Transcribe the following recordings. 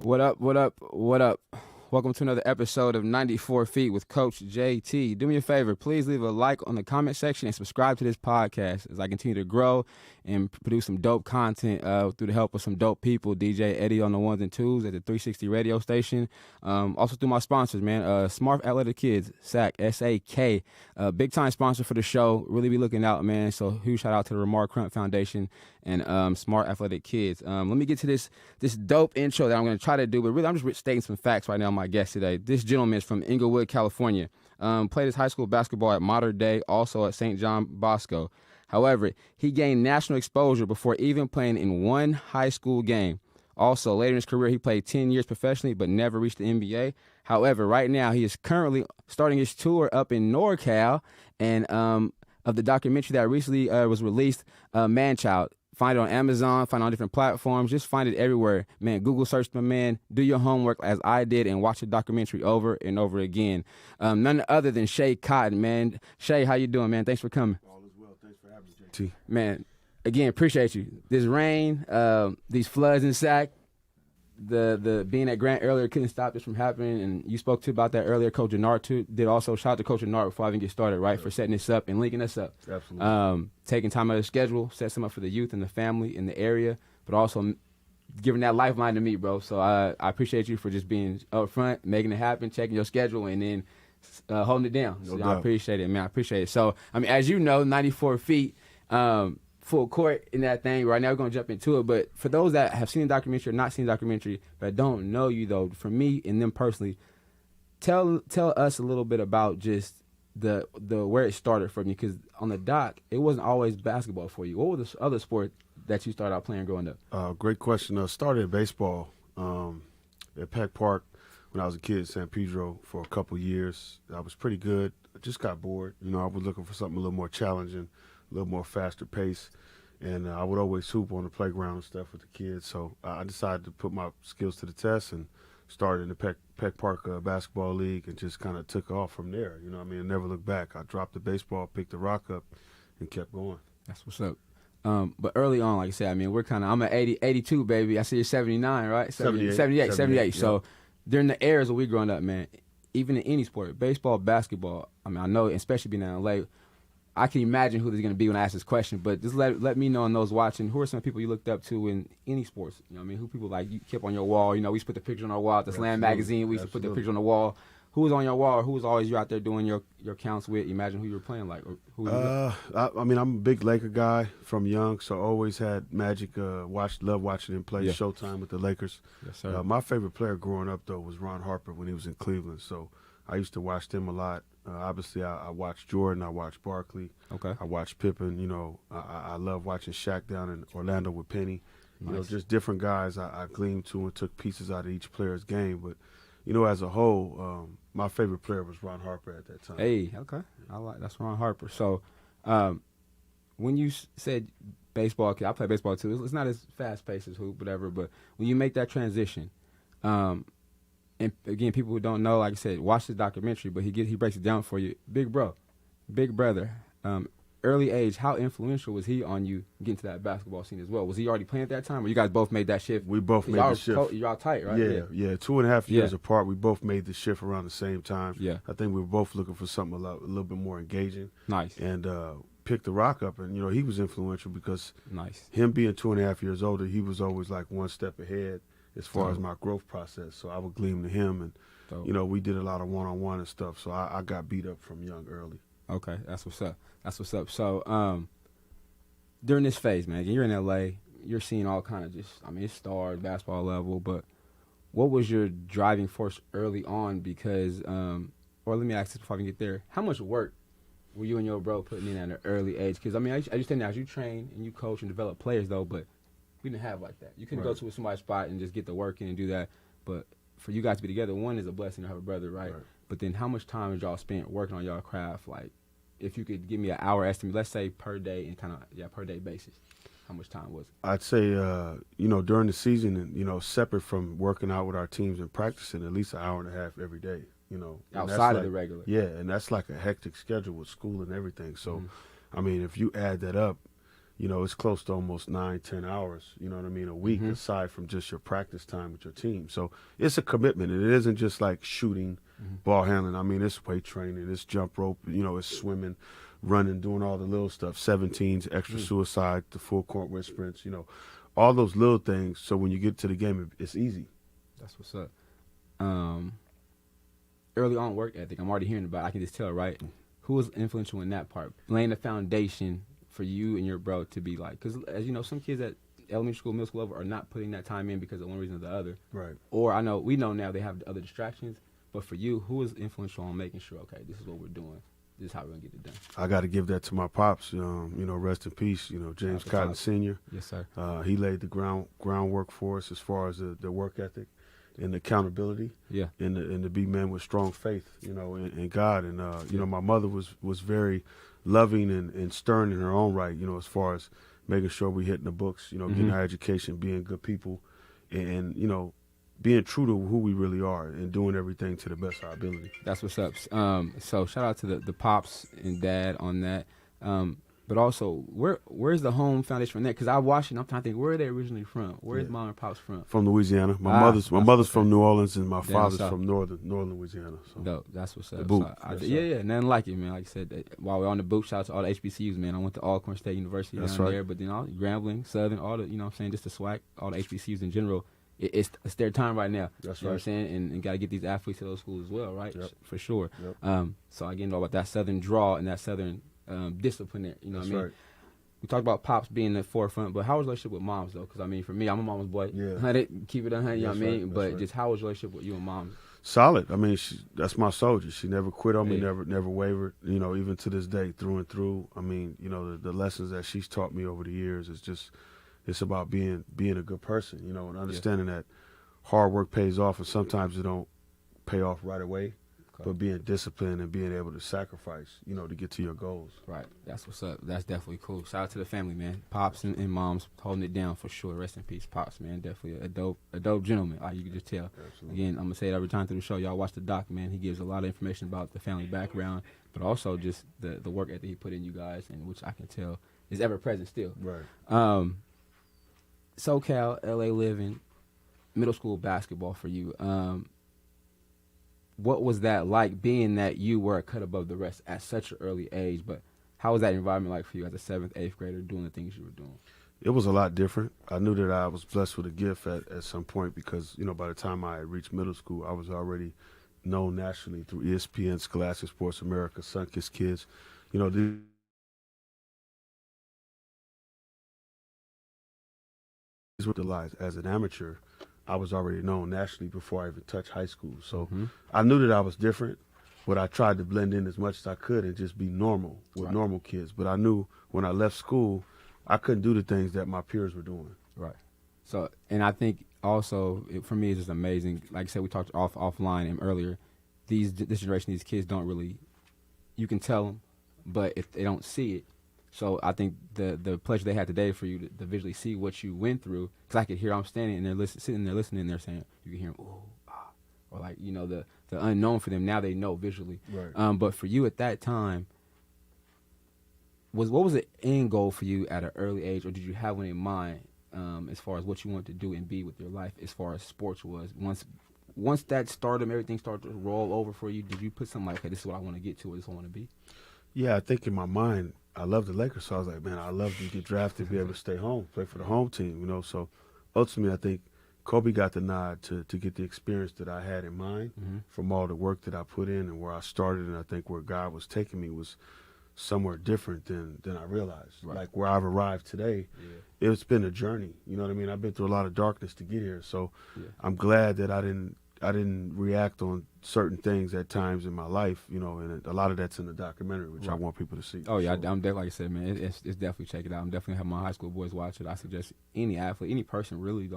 What up, what up, what up? Welcome to another episode of 94 Feet with Coach JT. Do me a favor, please leave a like on the comment section and subscribe to this podcast as I continue to grow and produce some dope content through the help of some dope people. DJ Eddie on the ones and twos at the 360 radio station. Also through my sponsors, man. Smart Athletic Kids, SAC, S-A-K. Big time sponsor for the show. Really be looking out, man. So huge shout out to the Ramar Crump Foundation and Smart Athletic Kids. Let me get to this dope intro that I'm going to try to do, but really I'm just stating some facts right now on my guest today. This gentleman is from Inglewood, California. Played his high school basketball at Mater Dei, also at St. John Bosco. However, he gained national exposure before even playing in one high school game. Also, later in his career, he played 10 years professionally but never reached the NBA. However, right now, he is currently starting his tour up in NorCal, and of the documentary that recently was released, Manchild. Find it on Amazon, find it on different platforms. Just find it everywhere. Man, Google search my man. Do your homework as I did and watch the documentary over and over again. None other than Shea Cotton, man. Shea, how you doing, man? Thanks for coming. All is well. Thanks for having me, JT. Man, again, appreciate you. This rain, these floods in Sac, the being at Grant earlier couldn't stop this from happening, and you spoke to about that earlier. Coach Jannard too did also. Shout out to Coach Jannard before I even get started, right, for setting this up and linking us up. Absolutely. Taking time out of the schedule, sets them up for the youth and the family in the area, but also giving that lifeline to me, bro. So I appreciate you for just being up front, making it happen, checking your schedule, and then holding it down. No So doubt. I appreciate it, man. I appreciate it. So, I mean, as you know, 94 feet, full court in that thing. Right now we're going to jump into it, but for those that have seen the documentary or not seen the documentary but don't know you, though, for me and them personally, tell us a little bit about just the where it started from you, because on the doc it wasn't always basketball for you. What was the other sport that you started out playing growing up? Great question. Started at baseball at Peck Park when I was a kid in San Pedro for a couple years. I was pretty good. I just got bored. I was looking for something a little more challenging, a little more faster pace. And I would always hoop on the playground and stuff with the kids. So I decided to put my skills to the test and started in the Peck Park Basketball League and just kind of took off from there. I never looked back. I dropped the baseball, picked the rock up, and kept going. That's what's up. But early on, like I said, I mean, I'm an 82 baby. I see you're 79, right? 78. So during the eras of we growing up, man, even in any sport, baseball, basketball, I mean, I know, especially being in LA, I can imagine who there's going to be when I ask this question, but just let me know and those watching, who are some people you looked up to in any sports? Who people like you kept on your wall? We used to put the pictures on our wall at the Slam magazine. We used to put the picture on the wall. Who was on your wall, or who was always you out there doing your counts with? Imagine who you were playing like, or who you I'm a big Laker guy from young, so always had Magic. Loved watching him play Showtime with the Lakers. Yes, sir. My favorite player growing up though was Ron Harper when he was in Cleveland. So I used to watch them a lot. Obviously, I watched Jordan. I watched Barkley. Okay. I watched Pippen. I love watching Shaq down in Orlando with Penny. Nice. Just different guys I gleaned to and took pieces out of each player's game. But as a whole, my favorite player was Ron Harper at that time. Hey, okay, that's Ron Harper. So, when you said baseball, I play baseball too. It's not as fast paced as hoop, whatever. But when you make that transition, and again, people who don't know, like I said, watch the documentary, but he breaks it down for you. Big brother, early age, how influential was he on you getting to that basketball scene as well? Was he already playing at that time, or you guys both made that shift? We both made the shift. Y'all tight, right? Yeah. 2.5 years apart. We both made the shift around the same time. Yeah. I think we were both looking for something a little bit more engaging. Nice. And picked the rock up, and he was influential because nice. Him being 2.5 years older, he was always like one step ahead as far as my growth process. So I would glean to him, and we did a lot of one-on-one and stuff. So I got beat up from young early. Okay, that's what's up. So during this phase, man, you're in LA, you're seeing all kind of it's stars, basketball level, but what was your driving force early on? Because or let me ask this before I can get there. How much work were you and your bro putting in at an early age? Because I understand now you train and you coach and develop players though, but we didn't have like that. You couldn't go to somebody's spot and just get the work in and do that. But for you guys to be together, one is a blessing to have a brother, right? But then how much time did y'all spent working on y'all craft? Like, if you could give me an hour estimate, let's say per day and per day basis, how much time was it? I'd say, during the season, and separate from working out with our teams and practicing, at least an hour and a half every day. Outside of the regular. Yeah, and that's like a hectic schedule with school and everything. So, if you add that up, it's close to almost 9-10 hours, you know what I mean, a week, aside from just your practice time with your team. So it's a commitment. And it isn't just like shooting, ball handling. I mean, it's weight training, it's jump rope, it's swimming, running, doing all the little stuff, 17s, extra suicide, the full court wind sprints, all those little things. So when you get to the game, it's easy. That's what's up. Early on work ethic, I'm already hearing about it. I can just tell, right? Who was influential in that part? Laying the foundation for you and your bro to be like, because as you know, some kids at elementary school, middle school level are not putting that time in because of one reason or the other. Right. Or we know now they have other distractions. But for you, who was influential on making sure, okay, this is what we're doing. This is how we're going to get it done? I got to give that to my pops, rest in peace, James Cotton Sr. Yes, sir. He laid the groundwork for us as far as the work ethic and accountability. Yeah. And to be men with strong faith, in God. And, my mother was very loving and stern in her own right, as far as making sure we hitting the books, getting our education, being good people, and being true to who we really are and doing everything to the best of our ability. That's what's up. So shout out to the pops and dad on that. But also, where's the home foundation from that? Because I watched it and I'm trying to think, where are they originally from? Where's mom and pops from? From Louisiana. My mother's from New Orleans and my father's from northern Louisiana. So. Dope. That's what's up. The boot. Yeah, nothing like it, man. Like I said, while we're on the boot, shout out to all the HBCUs, man. I went to Alcorn State University down there, but then all Grambling, Southern, all the, just the SWAC, all the HBCUs in general. It's their time right now. That's you know what I'm saying? And got to get these athletes to those schools as well, right? Yep. For sure. Yep. So again, all about that Southern draw and that Southern discipline there. You know That's what I mean? Right. We talked about pops being in the forefront, but how was your relationship with moms, though? Because, I mean, for me, I'm a mama's boy. Yeah. 100, keep it 100, you know what I mean? Right. But just how was your relationship with you and moms? Solid. I mean, that's my soldier. She never quit on me, Yeah. never wavered, even to this day, through and through. I mean, the lessons that she's taught me over the years is just, it's about being a good person, and understanding that hard work pays off, and sometimes it don't pay off right away. But being disciplined and being able to sacrifice, to get to your goals. Right. That's what's up. That's definitely cool. Shout out to the family, man. Pops and moms holding it down for sure. Rest in peace, Pops, man. Definitely a dope gentleman. You can just tell. Absolutely. Again, I'm going to say it every time through the show. Y'all watch the doc, man. He gives a lot of information about the family background, but also just the work ethic he put in you guys, and which I can tell is ever present still. Right. SoCal, LA living, middle school basketball for you. What was that like, being that you were a cut above the rest at such an early age? But how was that environment like for you as a 7th, 8th grader doing the things you were doing? It was a lot different. I knew that I was blessed with a gift at some point because, by the time I reached middle school, I was already known nationally through ESPN, Scholastic Sports America, Sunkist Kids. These were the lies. As an amateur, I was already known nationally before I even touched high school. So I knew that I was different, but I tried to blend in as much as I could and just be normal with normal kids. But I knew when I left school, I couldn't do the things that my peers were doing. Right. So, and I think also, for me, it's just amazing. Like I said, we talked offline and earlier, this generation, these kids don't really, you can tell them, but if they don't see it. So I think the pleasure they had today for you to visually see what you went through, because I could hear I'm standing and they're sitting there listening, and they're saying, you can hear them, ooh, ah, or like, the unknown for them, now they know visually. Right. But for you at that time, what was the end goal for you at an early age, or did you have one in mind as far as what you wanted to do and be with your life as far as sports was? Once that started, everything started to roll over for you, did you put something like, okay, this is what I want to get to, or this is what I want to be? Yeah, I think in my mind, I love the Lakers, so I was like, man, I love to get drafted, be able to stay home, play for the home team, So ultimately, I think Kobe got the nod to get the experience that I had in mind from all the work that I put in and where I started, and I think where God was taking me was somewhere different than I realized. Right. Like where I've arrived today, it's been a journey. You know what I mean? I've been through a lot of darkness to get here, so I'm glad that I didn't react on certain things at times in my life, and a lot of that's in the documentary, which I want people to see. Oh, yeah, I'm definitely, like I said, man, it's definitely, check it out. I'm definitely having my high school boys watch it. I suggest any athlete, any person really,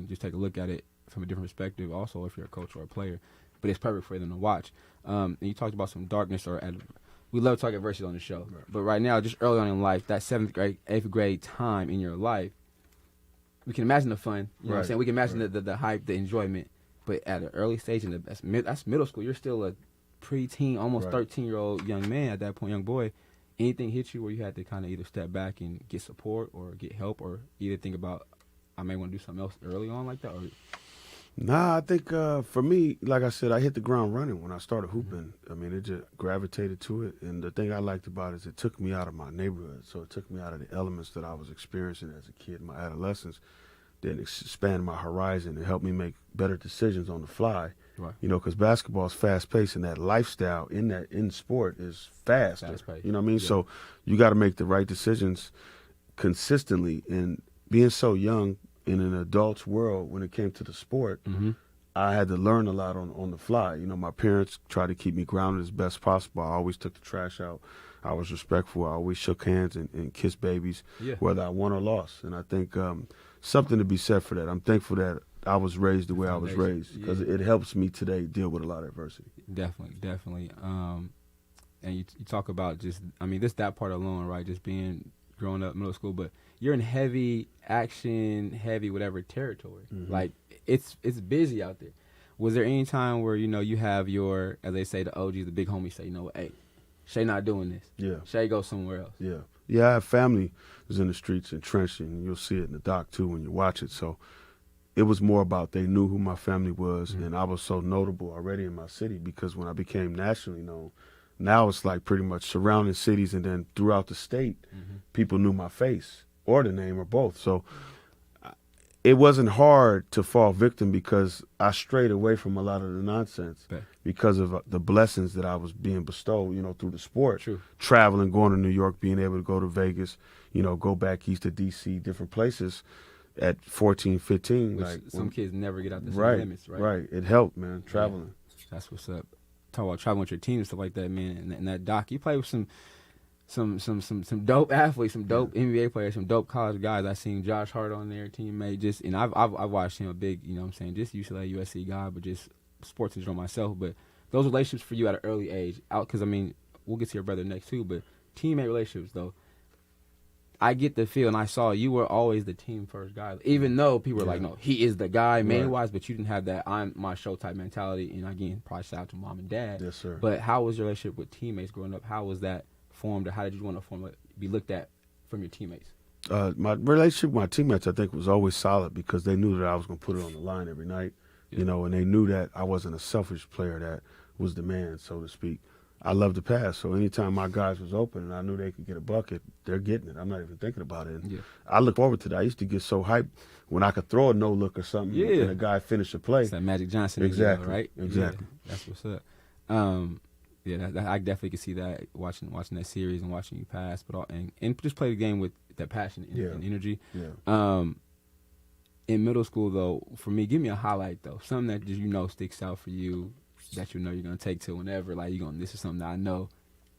just take a look at it from a different perspective, also if you're a coach or a player. But it's perfect for them to watch. And you talked about some darkness, we love talking adversity on the show. Right. But right now, just early on in life, that 7th grade, 8th grade time in your life, we can imagine the fun, you know what I'm saying? We can imagine the hype, the enjoyment. But at an early stage, that's middle school. You're still a preteen, almost 13-year-old young man at that point, young boy, anything hit you where you had to kind of either step back and get support or get help, or either think about I may want to do something else early on like that? Or Nah, I think for me, like I said, I hit the ground running when I started hooping. I mean, it just gravitated to it. And the thing I liked about it is it took me out of my neighborhood. So it took me out of the elements that I was experiencing as a kid in my adolescence, then expand my horizon and help me make better decisions on the fly. Right. You know, because basketball is fast-paced, and that lifestyle in sport is faster. Fast-paced. You know what I mean? Yeah. So you got to make the right decisions consistently. And being so young in an adult's world when it came to the sport, I had to learn a lot on the fly. You know, my parents tried to keep me grounded as best possible. I always took the trash out. I was respectful. I always shook hands and kissed babies, whether I won or lost. And I think something to be said for that. I'm thankful that I was raised the way I was raised, because it helps me today deal with a lot of adversity. Definitely. And you talk about just, I mean, that part alone, right? Just being growing up middle school, but you're in heavy action, heavy whatever territory. Like it's busy out there. Was there any time where, you know, you have your, as they say, the OGs, the big homies say, you know, hey, Shea not doing this. Yeah. Shea go somewhere else. Yeah, I have family who's in the streets entrenched, and you'll see it in the doc too when you watch it. So it was more about they knew who my family was, and I was so notable already in my city, because when I became nationally known, now it's like pretty much surrounding cities and then throughout the state, people knew my face or the name or both. So it wasn't hard to fall victim, because I strayed away from a lot of the nonsense because of the blessings that I was being bestowed, you know, through the sport. True. Traveling, going to New York, being able to go to Vegas, you know, go back east to D.C., different places at 14, 15. Which like some kids never get out the city limits, right? Right. It helped, man, traveling. Yeah, that's what's up. Talk about traveling with your team and stuff like that, man. And that doc, you play with some dope athletes, some dope NBA players, some dope college guys. I seen Josh Hart on there, teammate. And I've watched him, a big, you know what I'm saying, just UCLA, USC guy, but just sports in general myself. But those relationships for you at an early age, because I mean, we'll get to your brother next too. But teammate relationships, though, I get the feel, and I saw you were always the team first guy. Even though people were like, no, he is the guy, man-wise, but you didn't have that I'm my show type mentality. And again, probably shout out to mom and dad. Yes, sir. But how was your relationship with teammates growing up? How was that formed, or how did you want to be looked at from your teammates? My relationship with my teammates, I think, was always solid, because they knew that I was going to put it on the line every night, you know, and they knew that I wasn't a selfish player that was the man, so to speak. I love to pass, so anytime my guys was open and I knew they could get a bucket, they're getting it. I'm not even thinking about it. And I look forward to that. I used to get so hyped when I could throw a no-look or something and a guy finish a play. It's that Magic Johnson, exactly, right? Exactly. Yeah, that's what's up. I definitely could see that watching that series and watching you pass, but and just play the game with that passion and energy. Yeah. In middle school, though, for me, give me a highlight though, something that just, you know, sticks out for you, that you know you're gonna take to whenever, like this is something that I know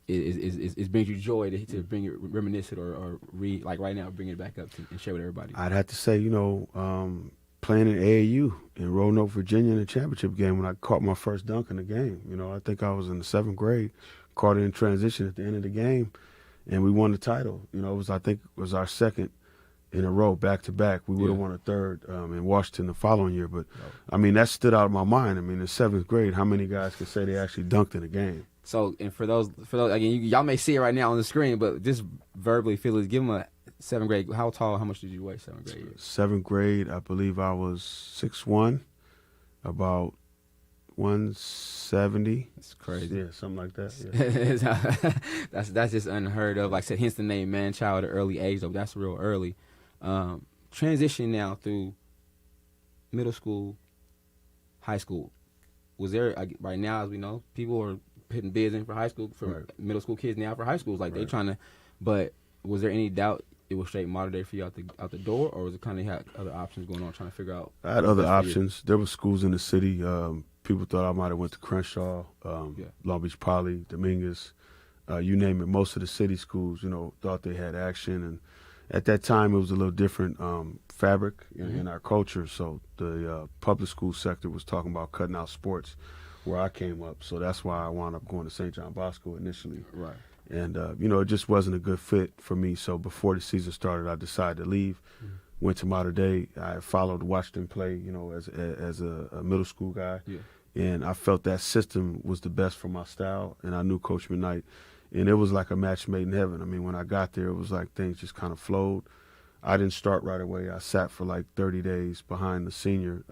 it brings you joy to bring it, reminisce it, or read, like right now, bring it back up and share with everybody. I'd have to say, you know, playing in AAU in Roanoke, Virginia, in the championship game when I caught my first dunk in the game. You know, I think I was in the 7th grade, caught it in transition at the end of the game, and we won the title. You know, I think it was our second in a row, back to back. We would have won a third in Washington the following year. But, I mean, that stood out of my mind. I mean, in 7th grade, how many guys could say they actually dunked in a game? So, and for those again, y'all may see it right now on the screen, but just verbally, Phillies, give them a 7th grade. How tall, how much did you weigh 7th grade? 7th grade, I believe I was 6'1", about 170. That's crazy. Yeah, something like that. Yeah. that's just unheard of. Like I said, hence the name man-child at an early age, though. That's real early. Transition now through middle school, high school. Was there, right now, as we know, people are putting bids in for high school, for middle school kids now for high schools. Like they trying to, but was there any doubt it was straight modern day for you out the door, or was it kind of had other options going on, trying to figure out? I had other options. There were schools in the city. People thought I might have went to Crenshaw, Long Beach Poly, Dominguez, you name it. Most of the city schools, you know, thought they had action, and at that time it was a little different fabric in our culture. So the public school sector was talking about cutting out sports, where I came up. So that's why I wound up going to St. John Bosco initially. Right. And, you know, it just wasn't a good fit for me. So before the season started, I decided to leave. Went to Mater Dei. I followed Washington play, you know, as a middle school guy. Yeah. And I felt that system was the best for my style. And I knew Coach McKnight And it was like a match made in heaven. I mean, when I got there, it was like things just kind of flowed. I didn't start right away. I sat for like 30 days behind the senior,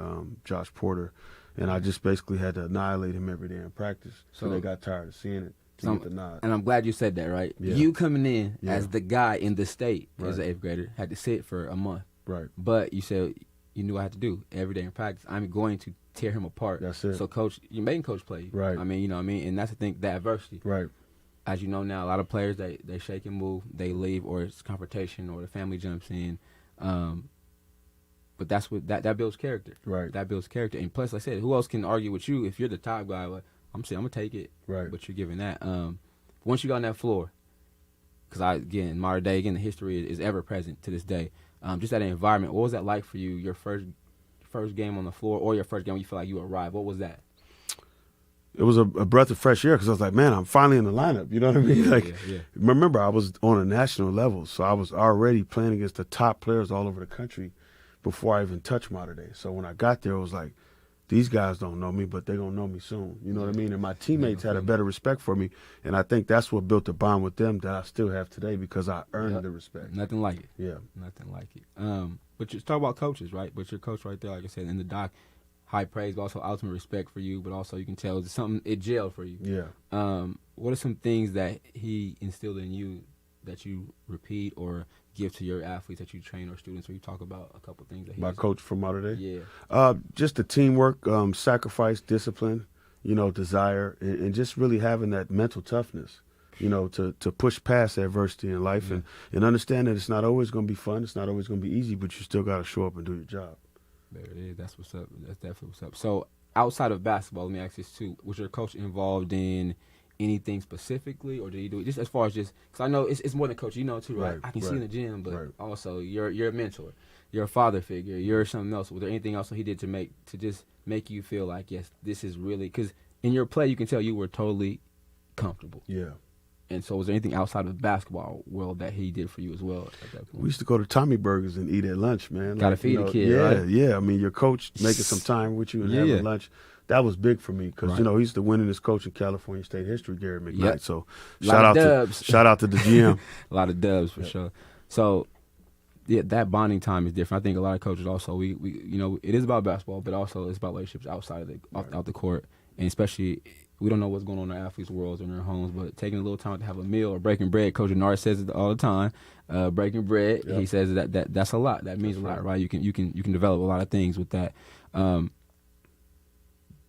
Josh Porter, and I just basically had to annihilate him every day in practice. So they got tired of seeing it. Get the nod. And I'm glad you said that, right? Yeah. You coming in as the guy in the state Right. as an 8th grader had to sit for a month. Right. But you said you knew what I had to do every day in practice. I'm going to tear him apart. That's it. So, Coach, you're making Coach play you. Right. I mean, you know what I mean? And that's the thing, the adversity. Right. As you know now, a lot of players, they shake and move, they leave, or it's confrontation, or the family jumps in. But that's what that builds character. Right. That builds character. And plus, like I said, who else can argue with you if you're the top guy? Like, I'm saying, I'm going to take it. Right. But you're giving that. Once you got on that floor, because in modern day, again, the history is ever present to this day. Just that environment, what was that like for you? Your first game on the floor, or your first game when you feel like you arrived? What was that? It was a breath of fresh air because I was like, man, I'm finally in the lineup. You know what I mean? Remember, I was on a national level, so I was already playing against the top players all over the country before I even touched modern day. So when I got there, it was like, these guys don't know me, but they're going to know me soon. You know what I mean? And my teammates had a better respect for me, and I think that's what built a bond with them that I still have today because I earned the respect. Nothing like it. Yeah. Nothing like it. But just talk about coaches, right? But your coach right there, like I said, in the doc, high praise, but also ultimate respect for you, but also you can tell it's something, it gelled for you. Yeah. What are some things that he instilled in you that you repeat or give to your athletes that you train or students, or you talk about a couple things that he My coach from modern day? Yeah. Just the teamwork, sacrifice, discipline, desire, and just really having that mental toughness, to push past adversity in life and understand that it's not always going to be fun, it's not always going to be easy, but you still got to show up and do your job. There it is. That's what's up. That's definitely what's up. So outside of basketball, let me ask this too. Was your coach involved in anything specifically, or did he do it just as far as just, because I know it's more than coach, too, right? I can see in the gym, but also you're a mentor, you're a father figure, you're something else. Was there anything else that he did to just make you feel like, yes, this is really, because in your play you can tell you were totally comfortable. Yeah. And so was there anything outside of the basketball world that he did for you as well at that point? We used to go to Tommy Burgers and eat at lunch, man. Gotta feed the kid, yeah, right? Yeah, I mean, your coach making some time with you and having lunch, that was big for me because, he's the winningest coach in California state history, Gary McKnight. Yep. So shout out to the GM. A lot of dubs for sure. So, yeah, that bonding time is different. I think a lot of coaches also, we it is about basketball, but also it's about relationships outside of out the court, and especially we don't know what's going on in our athletes' worlds or in their homes, but taking a little time to have a meal or breaking bread. Coach Nard says it all the time. Breaking bread, he says that's a lot. That means a lot, right? You can develop a lot of things with that.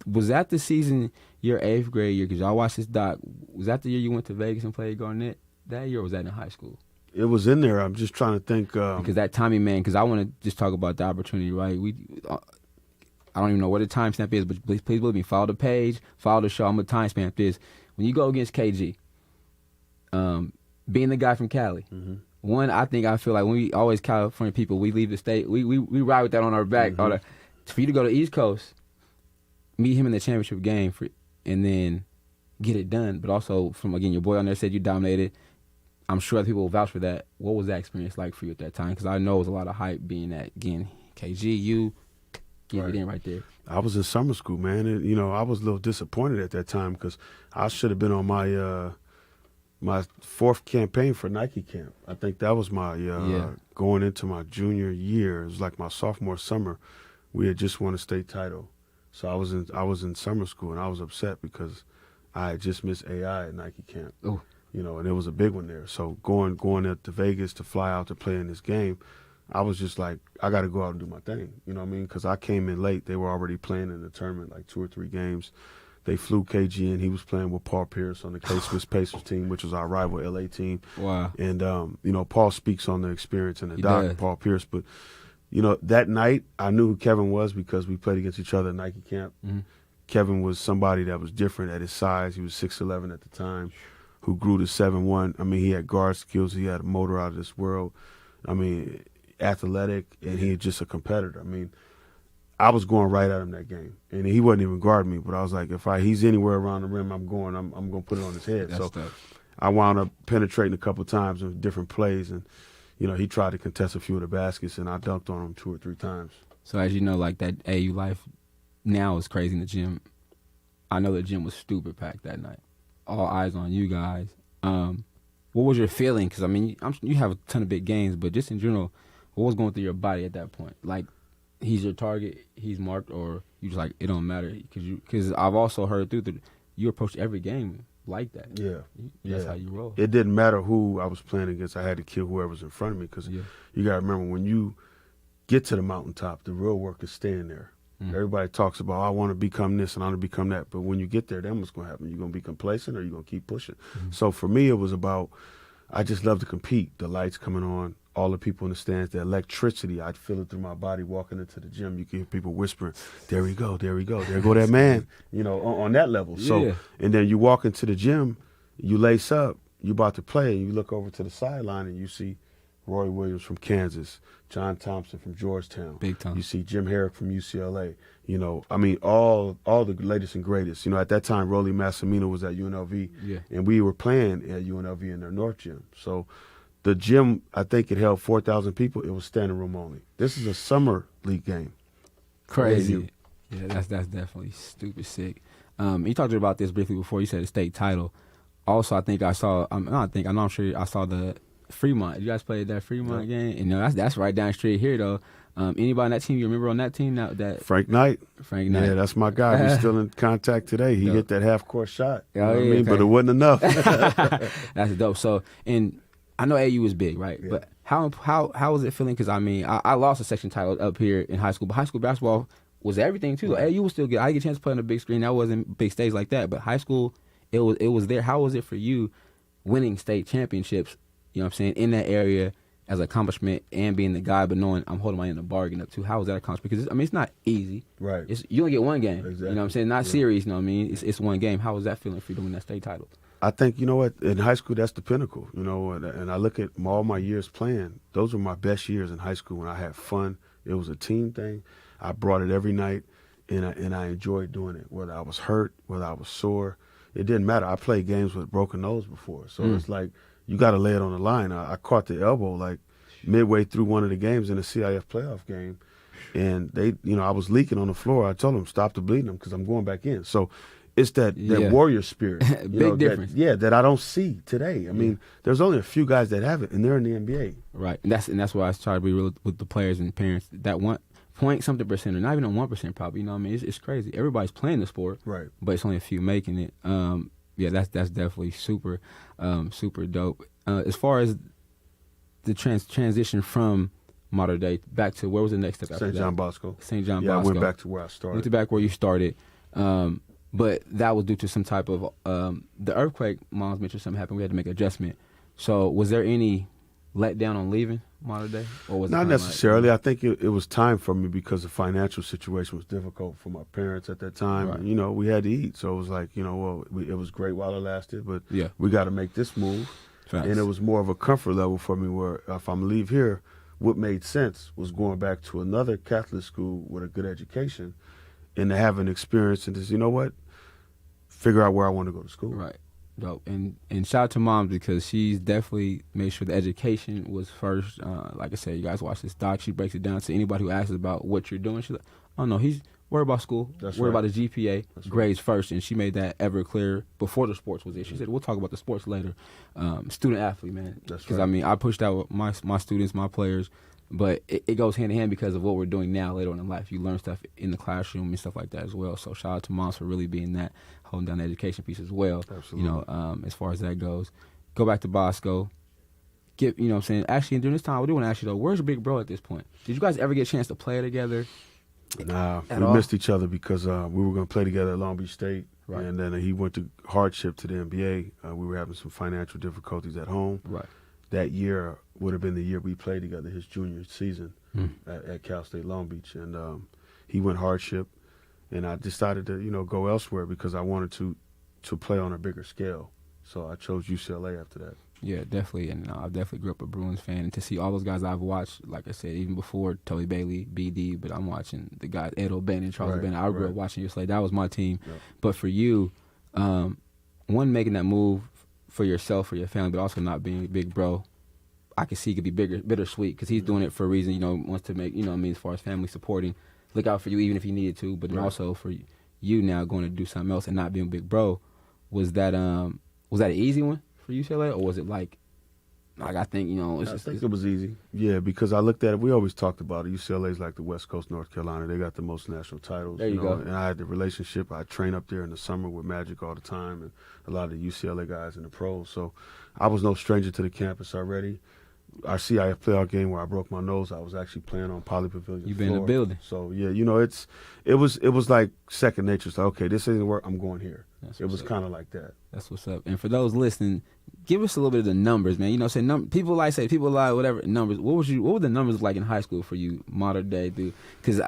Was that the season, your 8th grade year? Because y'all watched this doc. Was that the year you went to Vegas and played Garnett that year, or was that in high school? It was in there. I'm just trying to think. Because that timing, man, because I want to just talk about the opportunity, right? I don't even know what the timestamp is, but please believe me, follow the page, follow the show. I'm going to timestamp this. When you go against KG, being the guy from Cali, one, I feel like when we always California people, we leave the state, we ride with that on our back. For you to go to East Coast, meet him in the championship game, and then get it done, but also from, again, your boy on there said you dominated. I'm sure other people will vouch for that. What was that experience like for you at that time? Because I know it was a lot of hype being that, again, KG, you get it in right there. I was in summer school, man, and I was a little disappointed at that time because I should have been on my my 4th campaign for Nike camp. I think that was my going into my junior year. It was like my sophomore summer. We had just won a state title, so I was in summer school, and I was upset because I had just missed AI at Nike camp. Ooh. And it was a big one there. So going out to Vegas to fly out to play in this game, I was just like, I got to go out and do my thing. You know what I mean? Because I came in late. They were already playing in the tournament, like 2 or 3 games. They flew KG in. He was playing with Paul Pierce on the K-Swiss Pacers team, which was our rival LA team. Wow. And, Paul speaks on the experience in the He doc, does. Paul Pierce. But, that night I knew who Kevin was because we played against each other at Nike camp. Kevin was somebody that was different at his size. He was 6'11" at the time, who grew to 7'1". I mean, he had guard skills. He had a motor out of this world. I mean, athletic, and he was just a competitor. I mean, I was going right at him that game, and he wasn't even guarding me. But I was like, if he's anywhere around the rim, I'm going to put it on his head. That's so tough. I wound up penetrating a couple times in different plays, and he tried to contest a few of the baskets, and I dunked on him 2 or 3 times. So as you know, like that AU life now is crazy in the gym. I know the gym was stupid packed that night. All eyes on you guys. What was your feeling? Because, I mean, you have a ton of big games, but just in general, what was going through your body at that point? Like, he's your target, he's marked, or you just like, it don't matter? Because I've also heard you approach every game like that. Yeah. That's how you roll. It didn't matter who I was playing against. I had to kill whoever's in front of me because you got to remember, when you get to the mountaintop, the real work is staying there. Everybody talks about, I want to become this and I want to become that. But when you get there, then what's going to happen? You're going to be complacent or you're going to keep pushing. So for me, it was about, I just love to compete. The lights coming on, all the people in the stands, the electricity, I'd feel it through my body walking into the gym. You can hear people whispering, there we go, there we go, there go that man, on that level. So, and then you walk into the gym, you lace up, you about to play, and you look over to the sideline and you see Roy Williams from Kansas, John Thompson from Georgetown. Big time. You see Jim Herrick from UCLA. I mean, all the latest and greatest. At that time, Rolly Massimino was at UNLV, and we were playing at UNLV in their North Gym. So the gym, I think it held 4,000 people. It was standing room only. This is a summer league game. Crazy. Yeah, that's definitely stupid sick. You talked about this briefly before. You said a state title. Also, I think I saw. I'm sure I saw the Fremont. You guys played that Fremont game, and that's right down the street here though. Anybody on that team you remember on that team? That Frank Knight. Yeah, that's my guy. We're still in contact today. He hit that half-court shot. You know what I mean? But it wasn't enough. That's dope. So, and I know AU was big, right? Yeah. But how was it feeling? Because, I mean, I lost a section title up here in high school, but high school basketball was everything, too. Right. AU was still good. I get a chance to play on the big screen. That wasn't big stage like that. But high school, it was there. How was it for you winning state championships, you know what I'm saying, in that area as an accomplishment and being the guy, but knowing I'm holding my end of the bargain up, too? How was that accomplishment? Because, it's not easy. Right. You only get one game. Exactly. You know what I'm saying? Not series, you know what I mean? It's one game. How was that feeling for you to win that state title? I think, in high school, that's the pinnacle, and I look at all my years playing. Those were my best years in high school when I had fun. It was a team thing. I brought it every night, and I enjoyed doing it, whether I was hurt, whether I was sore. It didn't matter. I played games with broken nose before, so it's like you got to lay it on the line. I caught the elbow like midway through one of the games in the CIF playoff game, and they, I was leaking on the floor. I told them, stop the bleeding because I'm going back in. So it's that warrior spirit. Big difference. That I don't see today. I mean, there's only a few guys that have it, and they're in the NBA. Right, and that's why I try to be real with the players and parents. That 1.something%, or not even on 1% probably. You know what I mean? It's crazy. Everybody's playing the sport, right? But it's only a few making it. That's definitely super dope. As far as the transition from modern day back to, where was the next step after that? St. John Bosco. St. John Bosco. Yeah, I went back to where I started. Went back where you started. But that was due to some type of the earthquake. Mom's mentioned something happened. We had to make an adjustment. So was there any letdown on leaving modern day, or was not it necessarily? I think it was time for me because the financial situation was difficult for my parents at that time. Right. And, we had to eat, so it was like, it was great while it lasted, but we got to make this move. Facts. And it was more of a comfort level for me where if I'm leave here, what made sense was going back to another Catholic school with a good education and to have an experience and just, figure out where I want to go to school. Right. Dope. And shout out to Mom because she's definitely made sure the education was first. Like I said, you guys watch this doc. She breaks it down to anybody who asks about what you're doing. She's like, oh, no, he's worried about school. That's worried right. about his GPA, That's grades first. And she made that ever clear before the sports was there. She said, we'll talk about the sports later. Student athlete, man. That's Because, right. I pushed out with my students, my players. But it goes hand in hand because of what we're doing now later on in life. You learn stuff in the classroom and stuff like that as well. So shout out to Moms for really being that, holding down the education piece as well. Absolutely. As far as that goes. Go back to Bosco. What I'm saying? Actually, during this time, I do want to ask you, though, where's Big Bro at this point? Did you guys ever get a chance to play together? Nah, we all? missed each other because we were going to play together at Long Beach State. Right. And then he went to hardship to the NBA. We were having some financial difficulties at home. Right. That year would have been the year we played together, his junior season at Cal State Long Beach. And he went hardship, and I decided to, go elsewhere because I wanted to play on a bigger scale. So I chose UCLA after that. Yeah, definitely. And I definitely grew up a Bruins fan. And to see all those guys I've watched, like I said, even before Tully Bailey, BD, but I'm watching the guys, Ed O'Bannon, Charles O'Bannon. I grew up watching UCLA. That was my team. Yep. But for you, one, making that move for yourself, for your family, but also not being Big Bro, I could see it could be bittersweet because he's doing it for a reason, wants to make, as far as family supporting, look out for you even if he needed to, but then also for you now going to do something else and not being Big Bro. Was that an easy one for UCLA, or was it like I think I think it was easy. Yeah, because I looked at it. We always talked about it. UCLA is like the West Coast, North Carolina. They got the most national titles. There you go. And I had the relationship. I train up there in the summer with Magic all the time, and a lot of the UCLA guys in the pros. So I was no stranger to the campus already. Our CIF playoff game where I broke my nose, I was actually playing on Poly Pavilion. You've been in the building. So yeah, it was like second nature. So okay, this isn't work. I'm going here. It was kind of like that. That's what's up. And for those listening, give us a little bit of the numbers, man. People lie, whatever numbers. What were the numbers like in high school for you, modern day, dude? Because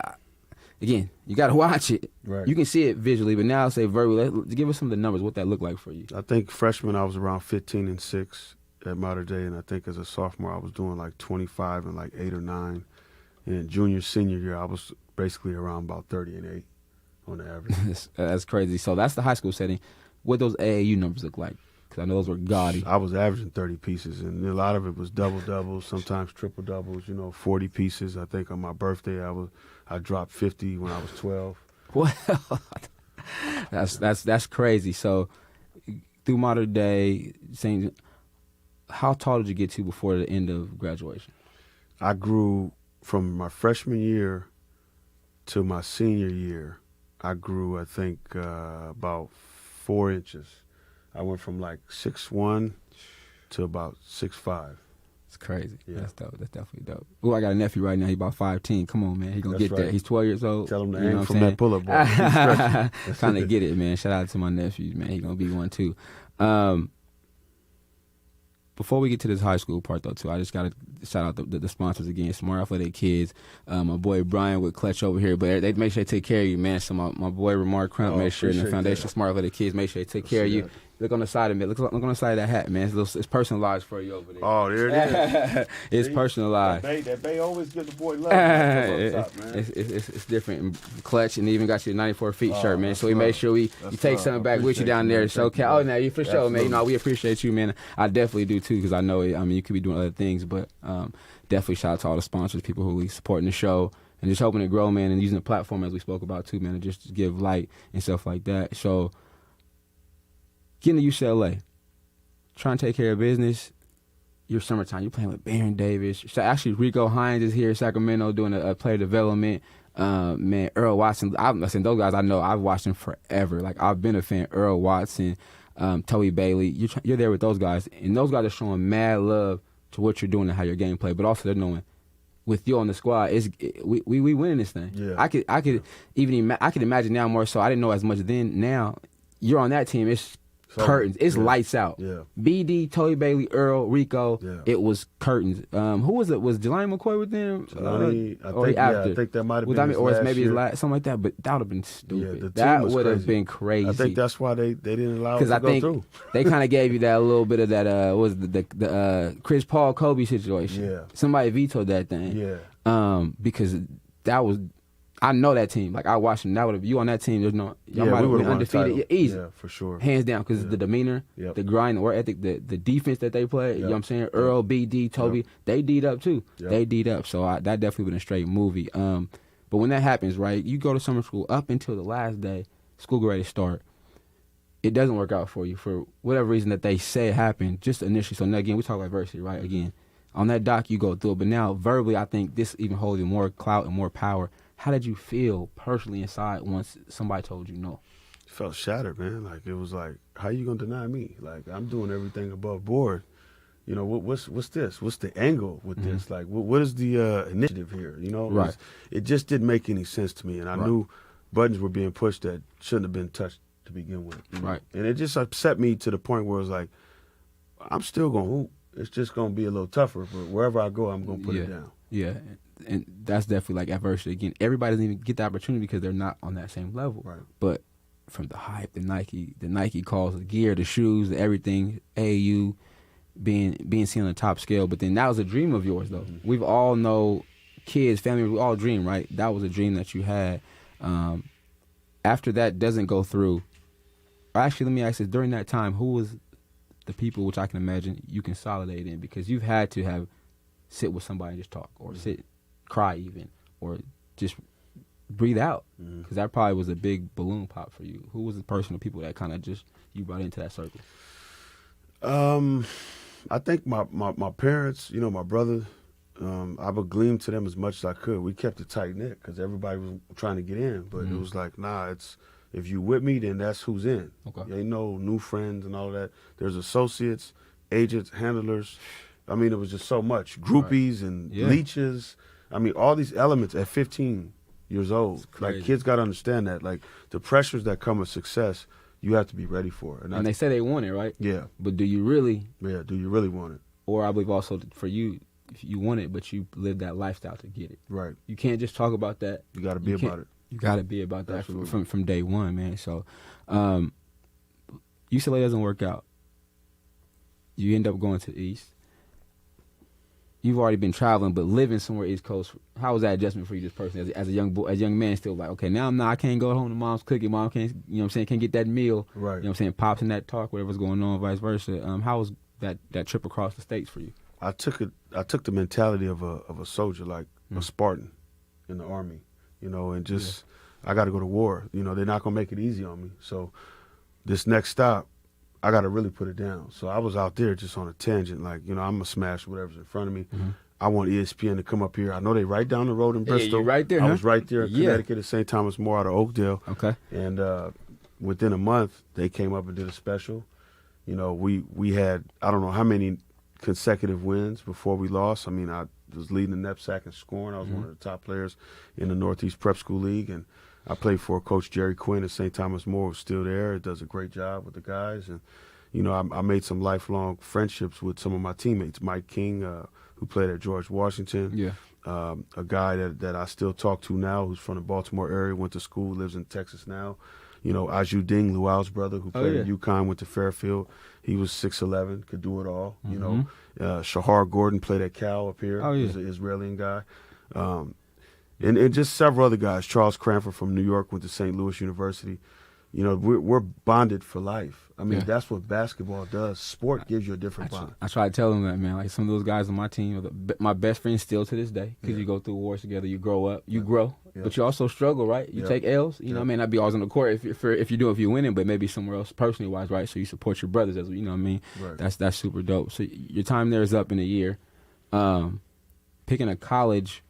again, you got to watch it. Right. You can see it visually, but now say verbally. Give us some of the numbers. What that looked like for you? I think freshman I was around 15-6 at modern day, and I think as a sophomore I was doing like 25 and like 8 or 9. And junior, senior year I was basically around about 30 and 8 on the average. That's crazy. So that's the high school setting. What those AAU numbers look like? Because I know those were gaudy. I was averaging 30 pieces, and a lot of it was double-doubles, sometimes triple-doubles, 40 pieces. I think on my birthday I dropped 50 when I was 12. Well, that's crazy. So through modern day, saying, how tall did you get to before the end of graduation? I grew from my freshman year to my senior year. I grew, I think, about 4 inches. I went from like 6'1" to about 6'5". It's crazy. Yeah. That's dope. That's definitely dope. Oh, I got a nephew right now. He's about 5'10". Come on, man. He gonna That's get right. that. He's 12 years old. Tell him to You know aim what from I'm that pull-up ball. He's Trying to get it, man. Shout out to my nephews, man. He gonna be one too. Before we get to this high school part, though, too, I just got to shout out the sponsors again, Smart Athletic Kids. My boy Brian with Clutch over here, but they make sure they take care of you, man. So my boy Ramar Crump make sure, and the Foundation Smart Athletic Kids make sure they take care of you. Look on the side of it. Look on the side of that hat, man. It's personalized for you over there. Oh, there it is. It's personalized. That bay always gives the boy love. Top, man. It's different. And Clutch, and even got your 94 feet shirt, man. So we love. made sure you take something back with you down there to show. Oh, now you for sure, man. We appreciate you, man. I definitely do too, because I know you could be doing other things, but definitely shout out to all the sponsors, people who are supporting the show. And just hoping to grow, man, and using the platform as we spoke about too, man, and just give light and stuff like that. So getting to UCLA, trying to take care of business. Your summertime, you're playing with Baron Davis. So actually, Rico Hines is here in Sacramento doing a player development. Man, Earl Watson. Listen, those guys I know. I've watched them forever. Like I've been a fan. Earl Watson, Toby Bailey. You're there with those guys, and those guys are showing mad love to what you're doing and how your game play. But also they're knowing with you on the squad, we winning this thing. Yeah. I could imagine now more so. I didn't know as much then. Now you're on that team. It's curtains. It's lights out. Yeah. BD, Toby Bailey, Earl, Rico. Yeah. It was curtains. Who was it? Was Jelani McCoy with them? I think that might have been his last maybe year. his last, something like that. But that would have been stupid. Yeah, that was would have crazy. been crazy. I think that's why they didn't allow it to go through. They kind of gave you that little bit of that. Was the Chris Paul Kobe situation? Yeah. Somebody vetoed that thing. Yeah. Because that was. I know that team. Like I watched them. That would have you on that team. There's no. Y'all might have been undefeated. Easy. Yeah, for sure. Hands down, because the demeanor, the grind, the work ethic, the defense that they play. You know what I'm saying? Earl, BD, Toby, they D'd up too. They D'd up. So that definitely been a straight movie. But when that happens, right, you go to summer school up until the last day, school get ready to start. It doesn't work out for you for whatever reason that they say it happened just initially. So now again, we talk about adversity, right? Again, on that doc you go through it, but now verbally, I think this even holds you more clout and more power. How did you feel personally inside once somebody told you no? Felt shattered, man. Like it was like, how you gonna deny me? Like I'm doing everything above board. What's this? What's the angle with this? Like what is the initiative here? Right. It just didn't make any sense to me, and I knew buttons were being pushed that shouldn't have been touched to begin with. Right. And it just upset me to the point where it was like, I'm still gonna hoop. It's just gonna be a little tougher, but wherever I go, I'm gonna put it down. Yeah. And that's definitely like adversity. Again, everybody doesn't even get the opportunity because they're not on that same level. Right. But from the hype, the Nike calls, the gear, the shoes, the everything, AAU being seen on the top scale. But then that was a dream of yours, though. Mm-hmm. We've all know kids, family, we all dream, right? That was a dream that you had. After that doesn't go through, or actually, let me ask this: during that time, who was the people which I can imagine you consolidate in? Because you've had to have sit with somebody and just talk, or cry even, or just breathe out, because that probably was a big balloon pop for you. Who was the person or people that kind of just you brought into that circle? I think my parents, my brother, I would gleam to them as much as I could. We kept it tight knit because everybody was trying to get in, but it was like, nah, it's if you with me, then that's who's in. Okay. There ain't no new friends and all that. There's associates, agents, handlers. I mean, it was just so much. Groupies and leeches. I mean, all these elements at 15 years old. Like, kids got to understand that. Like, the pressures that come with success, you have to be ready for it. And they say they want it, right? Yeah. But do you really? Yeah, do you really want it? Or I believe also for you, if you want it, but you live that lifestyle to get it. Right. You can't just talk about that. You got to be about it. You got to be about that from day one, man. So, UCLA doesn't work out. You end up going to the East. You've already been traveling, but living somewhere East Coast. How was that adjustment for you, just personally, as a young boy, as a young man, still like, okay, now I can't go home to mom's cooking. Mom can't, can't get that meal. Right. You know what I'm saying? Pops in that talk, whatever's going on, vice versa. How was that trip across the states for you? I took the mentality of a soldier, like a Spartan in the army, and just I got to go to war. They're not gonna make it easy on me. So this next stop, I got to really put it down. So I was out there just on a tangent, like, I'm going to smash whatever's in front of me. I want ESPN to come up here. I know they right down the road in Bristol. You're right there, I was right there in Connecticut at St. Thomas More out of Oakdale. Okay. And within a month, they came up and did a special. We had, I don't know how many consecutive wins before we lost. I mean, I was leading the knapsack and scoring. I was one of the top players in the Northeast Prep School League. And I played for Coach Jerry Quinn at St. Thomas More, who's still there. He does a great job with the guys. And, I made some lifelong friendships with some of my teammates. Mike King, who played at George Washington. Yeah. A guy that I still talk to now, who's from the Baltimore area, went to school, lives in Texas now. Aju Ding, Luau's brother, who played at UConn, went to Fairfield. He was 6'11", could do it all. Shahar Gordon played at Cal up here. He's an Israeli guy. And just several other guys. Charles Cranford from New York went to St. Louis University. We're bonded for life. I mean, that's what basketball does. Sport gives you a different bond. I try to tell them that, man. Like, some of those guys on my team are my best friends still to this day, because you go through wars together, you grow up, you grow, but you also struggle, right? You take L's. I may not be always on the court if you're winning, but maybe somewhere else personally wise, right? So you support your brothers, as you know what I mean. Right. That's super dope. So your time there is up in a year. Picking a college,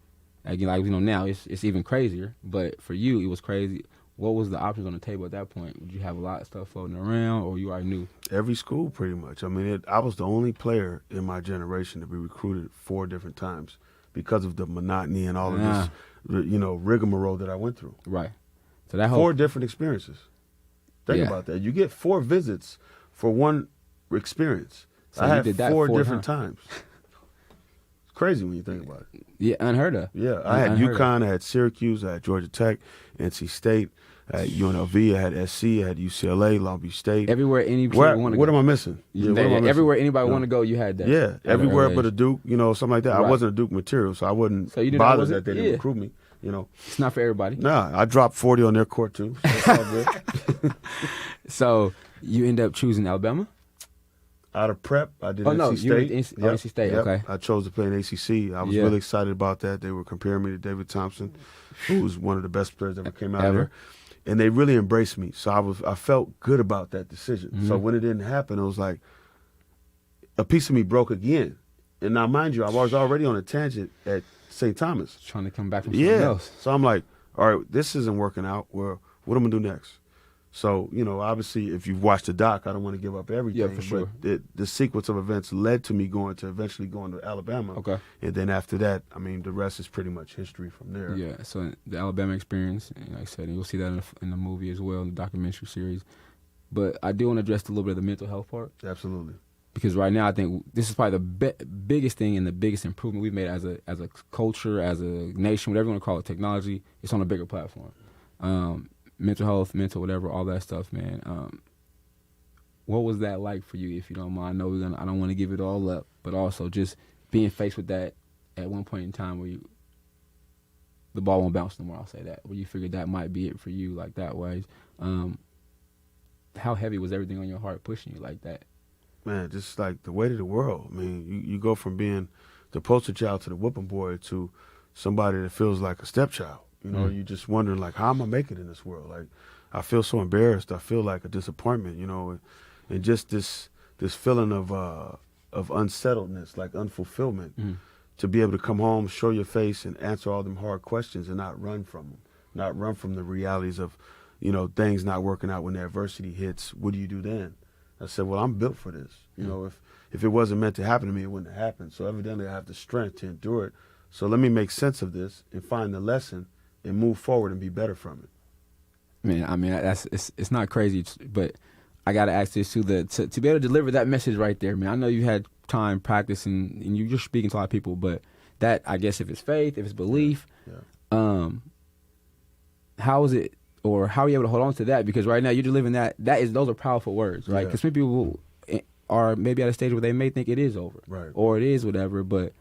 again, like now it's even crazier. But for you, it was crazy. What was the options on the table at that point? Would you have a lot of stuff floating around, or you already knew? Every school, pretty much. I mean, I was the only player in my generation to be recruited 4 different times because of the monotony and all of this, rigmarole that I went through. Right. So that 4 different experiences. Think about that. You get 4 visits for one experience. So I you did had that 4 different times. It's crazy when you think about it. Yeah, unheard of. Yeah, I had UConn, I had Syracuse, I had Georgia Tech, NC State, I had UNLV, I had SC, I had UCLA, Long Beach State. Everywhere anybody want to go. What am I missing? Everywhere anybody want to go, you had that. Yeah, everywhere but a Duke, something like that. Right. I wasn't a Duke material, so I wouldn't bother that they didn't recruit me. It's not for everybody. Nah, I dropped 40 on their court too. So that's all good. So you end up choosing Alabama? Out of prep, I did NC State. You went to NC State, okay. I chose to play in ACC. I was really excited about that. They were comparing me to David Thompson, who was one of the best players that ever came out of there. And they really embraced me. So I felt good about that decision. So when it didn't happen, it was like a piece of me broke again. And now, mind you, I was already on a tangent at St. Thomas. Trying to come back from something else. So I'm like, all right, this isn't working out. Well, what am I going to do next? So, obviously, if you've watched the doc, I don't want to give up everything. Yeah, for sure. But the sequence of events led to me eventually going to Alabama. Okay. And then after that, I mean, the rest is pretty much history from there. Yeah, so the Alabama experience, like I said, and you'll see that in the movie as well, in the documentary series. But I do want to address a little bit of the mental health part. Absolutely. Because right now, I think this is probably the biggest thing and the biggest improvement we've made as a culture, as a nation, whatever you want to call it, technology. It's on a bigger platform. Mental health, whatever, all that stuff, man. What was that like for you, if you don't mind? I know I don't want to give it all up, but also just being faced with that at one point in time where the ball won't bounce no more, I'll say that, where you figured that might be it for you, like that way. How heavy was everything on your heart pushing you like that? Man, just like the weight of the world. I mean, you go from being the poster child to the whooping boy to somebody that feels like a stepchild. You just wondering, like, how am I making it in this world? Like, I feel so embarrassed. I feel like a disappointment, and just this this feeling of unsettledness, like unfulfillment, to be able to come home, show your face, and answer all them hard questions and not run from them, not run from the realities of, things not working out when the adversity hits. What do you do then? I said, well, I'm built for this. If it wasn't meant to happen to me, it wouldn't have happened. So evidently I have the strength to endure it. So let me make sense of this and find the lesson and move forward and be better from it. It's not crazy, but I got to ask this too, to be able to deliver that message right there, man. I know you had time practicing and you're speaking to a lot of people, but that, I guess, if it's faith, if it's belief, how is it, or how are you able to hold on to that? Because right now you're delivering those are powerful words, right? Because many people are maybe at a stage where they may think it is over, right, or it is whatever, but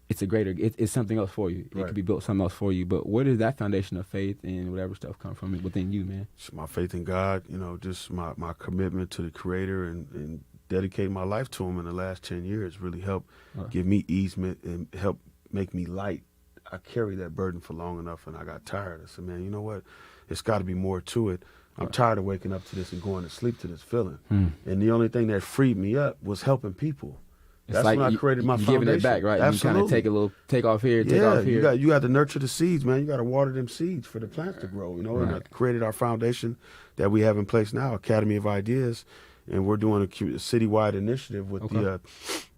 it's something else for you. It could be built something else for you. But where does that foundation of faith and whatever stuff come from within you, man? It's my faith in God, just my commitment to the Creator and dedicating my life to Him in the last 10 years really helped give me easement and help make me light. I carried that burden for long enough and I got tired. I said, man, you know what? It's got to be more to it. I'm tired of waking up to this and going to sleep to this feeling. And the only thing that freed me up was helping people. That's like when I created my foundation. Giving it back, right? Absolutely. You kind of take off here, take off here. You got to nurture the seeds, man. You got to water them seeds for the plants to grow, And I created our foundation that we have in place now, Academy of Ideas, and we're doing a citywide initiative with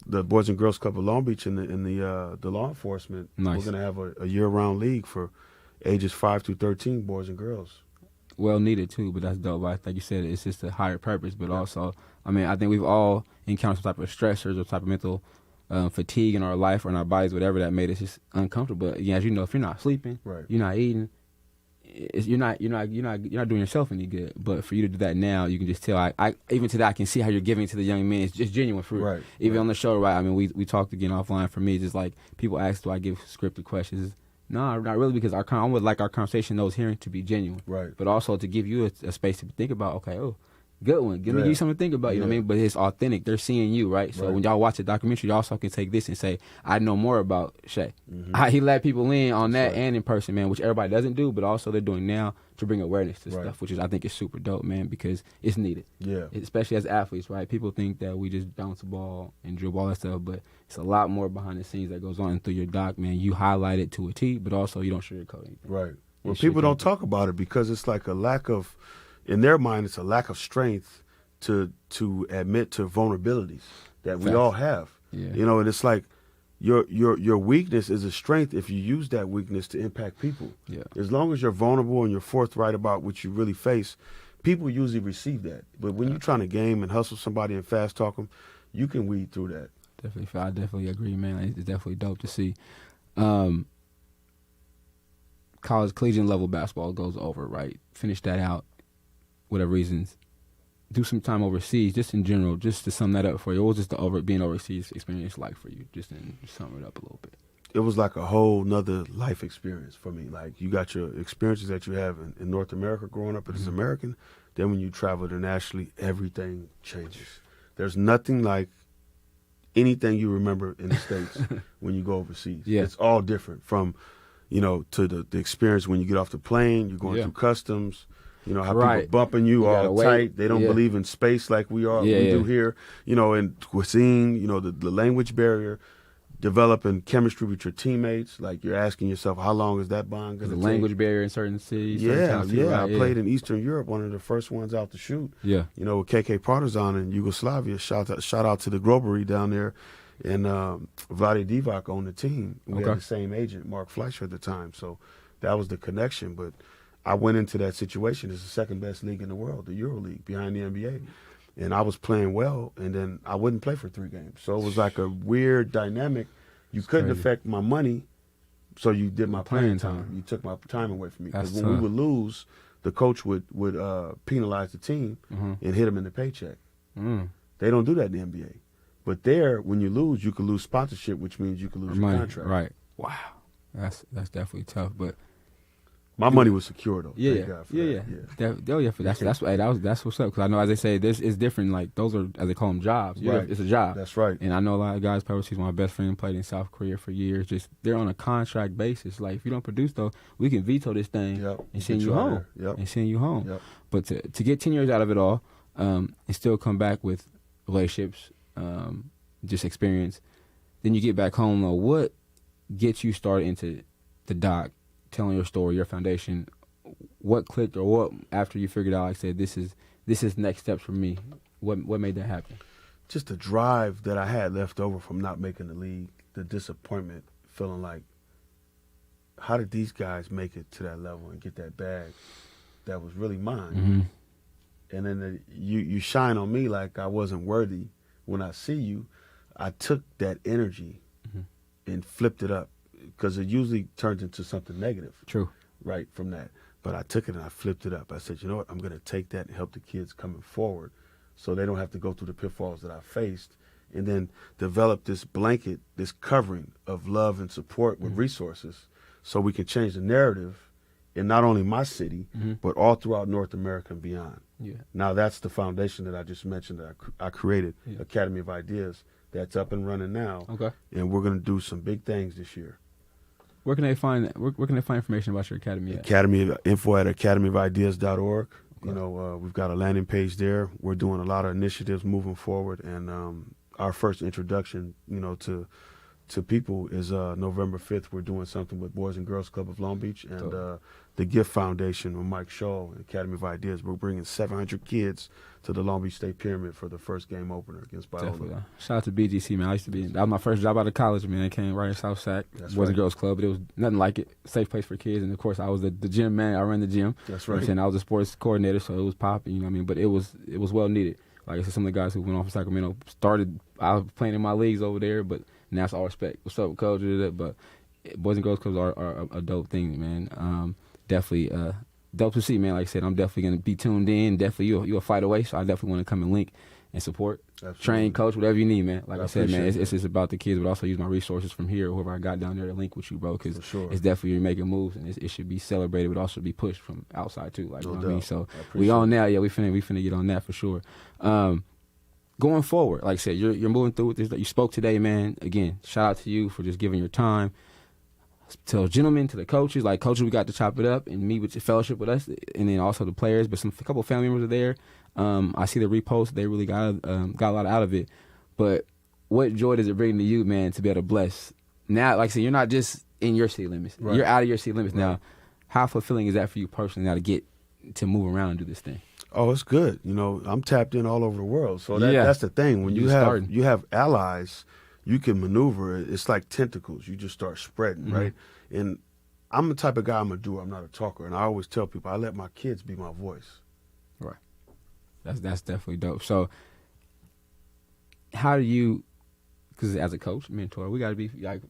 the Boys and Girls Club of Long Beach and the law enforcement. Nice. We're going to have a year-round league for ages 5 through 13, boys and girls. Well needed too, but that's dope. Like you said, it's just a higher purpose, but also, I think we've all encountered some type of stressors or type of mental fatigue in our life or in our bodies, whatever that made us just uncomfortable. But as you know, if you're not sleeping, you're not eating, you're not doing yourself any good. But for you to do that now, you can just tell. I even today I can see how you're giving to the young men. It's just genuine fruit. Right. Even on the show, right? We talked again offline. For me, just like people ask, do I give scripted questions? No, not really, because I would like our conversation, those hearing, to be genuine. Right. But also to give you a space to think about, okay, good one. Give me something to think about, you know what I mean? But it's authentic. They're seeing you, right? So when y'all watch the documentary, y'all also can take this and say, I know more about Shea. He let people in on that and in person, man, which everybody doesn't do, but also they're doing now to bring awareness to stuff, which I think is super dope, man, because it's needed. Yeah. Especially as athletes, right? People think that we just bounce the ball and dribble all that stuff, but it's a lot more behind the scenes that goes on through your doc, man. You highlight it to a T, but also you don't sugarcoat anything. Right. Well, people don't talk about it because it's like a lack of, in their mind, it's a lack of strength to admit to vulnerabilities that we all have. Yeah. And it's like your weakness is a strength if you use that weakness to impact people. Yeah. As long as you're vulnerable and you're forthright about what you really face, people usually receive that. But when you're trying to game and hustle somebody and fast talk them, you can weed through that. I definitely agree, man. It's definitely dope to see. College, collegiate level basketball goes over, right? Finish that out, whatever reasons. Do some time overseas, just in general, just to sum that up for you. What was just being overseas experience like for you? Just sum it up a little bit. It was like a whole nother life experience for me. Like, you got your experiences that you have in North America growing up as an American. Then when you travel internationally, everything changes. There's nothing like anything you remember in the States when you go overseas. Yeah. It's all different from, to the experience when you get off the plane, you're going through customs, how people bumping you all tight. They don't believe in space like we do here, and cuisine, the language barrier, developing chemistry with your teammates. Like, you're asking yourself, how long is that bond going to take? The language barrier in certain cities. I played in Eastern Europe, one of the first ones out to shoot. Yeah. With KK Partizan in Yugoslavia. Shout out to the Grobery down there. And Vlade Divac owned the team. We had the same agent, Mark Fleischer, at the time. So that was the connection. But I went into that situation. It's the second best league in the world, the Euro League, behind the NBA. And I was playing well, and then I wouldn't play for 3 games. So it was like a weird dynamic. You couldn't affect my money, so you did my playing time. You took my time away from me. Because when we would lose, the coach would penalize the team and hit them in the paycheck. They don't do that in the NBA. But there, when you lose, you could lose sponsorship, which means you could lose your contract. Right. Wow. That's definitely tough. But my money was secure though. That's what's up. Because I know, as they say, it's different. Like, those are, as they call them, jobs. It's a job. That's right. And I know a lot of guys play overseas. My best friend played in South Korea for years. Just, they're on a contract basis. Like, if you don't produce though, we can veto this thing and send you home. Yep. And send you home. Yep. But to get 10 years out of it all, and still come back with relationships, just experience. Then you get back home, though. What gets you started into the doc, telling your story, your foundation? What clicked, or what after you figured out? Like I said, this is next steps for me. What made that happen? Just the drive that I had left over from not making the league, the disappointment, feeling like, how did these guys make it to that level and get that bag that was really mine? Mm-hmm. And then you shine on me like I wasn't worthy. When I see you, I took that energy and flipped it up, because it usually turns into something negative. True. Right from that. But I took it and I flipped it up. I said, you know what? I'm going to take that and help the kids coming forward so they don't have to go through the pitfalls that I faced, and then develop this blanket, this covering of love and support with resources so we can change the narrative in not only my city, but all throughout North America and beyond. Yeah. Now that's the foundation that I just mentioned that I created, Academy of Ideas, that's up and running now. Okay. And we're going to do some big things this year. Where can they find information about your academy at? Info at academyofideas.org. Okay. You know, we've got a landing page there. We're doing a lot of initiatives moving forward, and our first introduction, you know, to people is November 5th. We're doing something with Boys and Girls Club of Long Beach and the Gift Foundation with Mike Shaw and Academy of Ideas. We're bringing 700 kids to the Long Beach State Pyramid for the first game opener against Biola. Definitely. Shout out to BGC, man. That was my first job out of college, man. I came right in South Sac, Boys and Girls Club, but it was nothing like it. Safe place for kids, and of course, I was the gym man. I ran the gym. That's right. And I was a sports coordinator, so it was popping. You know what I mean? But it was well needed. Like I said, some of the guys who went off from Sacramento started. I was playing in my leagues over there, but now it's all respect. What's up, coach? But Boys and Girls Clubs are a dope thing, man. Definitely dope to see, man. Like I said, I'm definitely going to be tuned in. Definitely, you're a fight away, so I definitely want to come and link and support. Absolutely. Train, coach, whatever you need, man. Like I said, man, it's that. just about the kids, but also use my resources from here, whoever I got down there to link with you, bro, because sure. it's definitely you're making moves, and it should be celebrated, but also be pushed from outside, too. Like, No you know doubt. what I mean? So we on now. Yeah, we finna get on that for sure. Going forward, like I said, you're moving through with this. You spoke today, man. Again, shout out to you for just giving your time. To the gentlemen, to the coaches, like coaches, we got to chop it up and meet with your fellowship with us, and then also the players. But a couple of family members are there. I see the repost; they really got a lot out of it. But what joy does it bring to you, man, to be able to bless? Now, like I said, you're not just in your city limits; you're out of your city limits now. How fulfilling is that for you personally now to get to move around and do this thing? Oh, it's good. You know, I'm tapped in all over the world, so that's the thing. When you have allies, you can maneuver. It's like tentacles. You just start spreading, right? And I'm the type of guy, I'm a doer. I'm not a talker. And I always tell people, I let my kids be my voice. Right. That's definitely dope. So how do you, because as a coach, mentor, we got to be like